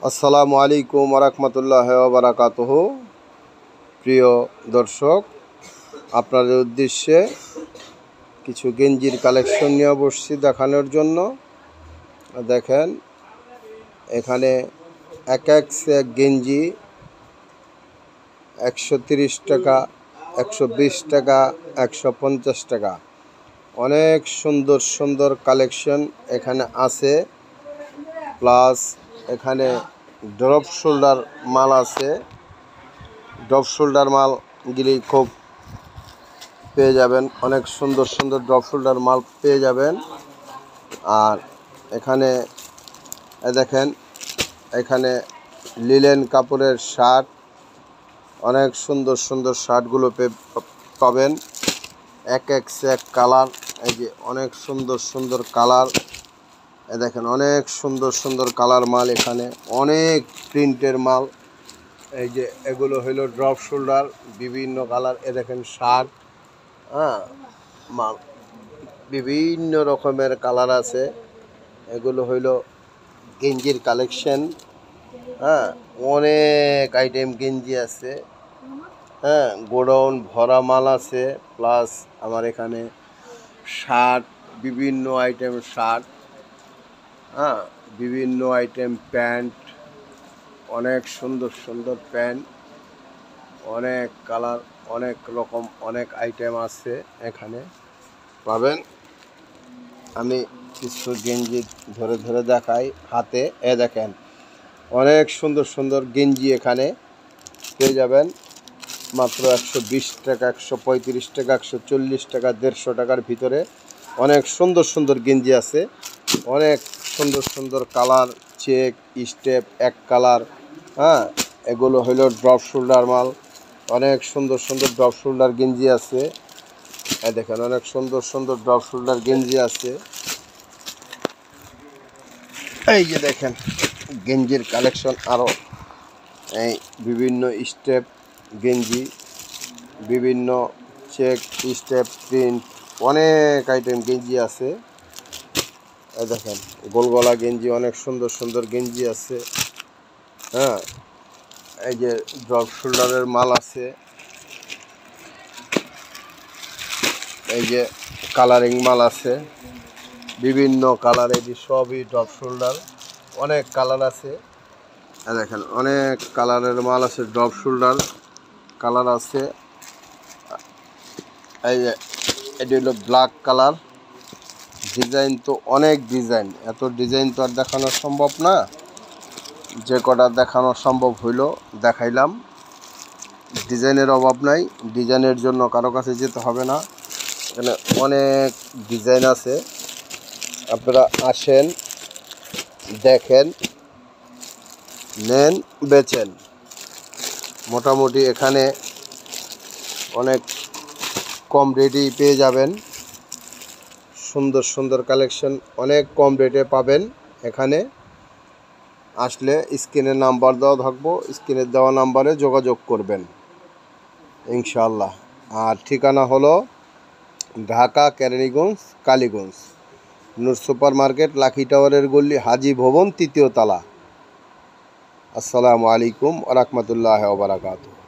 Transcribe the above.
আসসালামু আলাইকুম ওয়া রাহমাতুল্লাহি ওয়া বারাকাতুহু। প্রিয় দর্শক, আপনাদের উদ্দেশ্যে কিছু গেঞ্জির কালেকশন নিয়ে বসছি দেখানোর জন্য। দেখেন, এখানে এক সেট গেঞ্জি 130 টাকা, 120 টাকা, 150 টাকা। অনেক সুন্দর সুন্দর কালেকশন এখানে আছে। প্লাস এখানে ড্রপ শোল্ডার মাল আছে। ড্রপ শোল্ডার মালগুলি খুব পেয়ে যাবেন, অনেক সুন্দর সুন্দর ড্রপ শোল্ডার মাল পেয়ে যাবেন। আর এখানে দেখেন, এখানে লিলেন কাপড়ের শার্ট, অনেক সুন্দর সুন্দর শার্টগুলো পাবেন। এক কালার, এই যে অনেক সুন্দর সুন্দর কালার। দেখেন, অনেক সুন্দর সুন্দর কালার মাল, এখানে অনেক প্রিন্টের মাল। এই যে এগুলো হইলো ড্রপ শোল্ডার, বিভিন্ন কালার। দেখেন শার্ট, মাল বিভিন্ন রকমের কালার আছে। এগুলো হইলো গেঞ্জির কালেকশন। অনেক আইটেম গেঞ্জি আছে। গোডাউন ভরা মাল আছে। প্লাস আমার এখানে শার্ট, বিভিন্ন আইটেম শার্ট, বিভিন্ন আইটেম প্যান্ট, অনেক সুন্দর সুন্দর প্যান্ট, অনেক কালার, অনেক রকম, অনেক আইটেম আছে এখানে পাবেন। আমি কিছু গেঞ্জি ধরে ধরে দেখাই হাতে। দেখেন, অনেক সুন্দর সুন্দর গেঞ্জি এখানে পেয়ে যাবেন মাত্র 120 টাকা, 135 টাকা, 140 টাকা, 150 টাকার ভিতরে। অনেক সুন্দর সুন্দর গেঞ্জি আছে, অনেক সুন্দর সুন্দর কালার, চেক, স্টেপ, এক কালার। এগুলো হলো ড্রপ শোল্ডার মাল। অনেক সুন্দর সুন্দর ড্রপ শোল্ডার গেঞ্জি আছে। দেখেন, অনেক সুন্দর সুন্দর ড্রপ শোল্ডার গেঞ্জি আছে। এই যে দেখেন গেঞ্জির কালেকশন আরও, এই বিভিন্ন স্টেপ গেঞ্জি, বিভিন্ন চেক, স্টেপ, প্রিন্ট, অনেক আইটেম গেঞ্জি আছে। এই দেখেন গোলগলা গেঞ্জি, অনেক সুন্দর সুন্দর গেঞ্জি আছে। এই যে ড্রপ শোল্ডারের মাল আছে। এই যে কালারিং মাল আছে, বিভিন্ন কালারের, সবই ড্রপ শোল্ডার, অনেক কালার আছে। দেখেন অনেক কালারের মাল আছে, ড্রপ শোল্ডার কালার আছে। এই যে এটি হলো ব্ল্যাক কালার। ডিজাইন তো অনেক ডিজাইন, এত ডিজাইন তো আর দেখানো সম্ভব না। যে কটা দেখানো সম্ভব হইলো দেখাইলাম। ডিজাইনের অভাব নাই, ডিজাইনের জন্য কারো কাছে যেতে হবে না। এখানে অনেক ডিজাইন আছে, আপনারা আসেন, দেখেন, নেন, বেচেন। মোটামুটি এখানে অনেক কম রেটেই পেয়ে যাবেন। সুন্দর সুন্দর কালেকশন অনেক কম রেটে পাবেন এখানে আসলে। স্ক্রিনে নাম্বার দেওয়া থাকবো, স্ক্রিনে দেওয়া নাম্বারে যোগাযোগ করবেন ইনশাআল্লাহ। আর ঠিকানা হলো ঢাকা কেরানীগঞ্জ, কালীগঞ্জ, নূর সুপার মার্কেট, লাকি টাওয়ারের গল্লি, হাজি ভবন, 3য় তলা। আসসালামু আলাইকুম ওয়া রাহমাতুল্লাহি ওয়া বারাকাতুহু।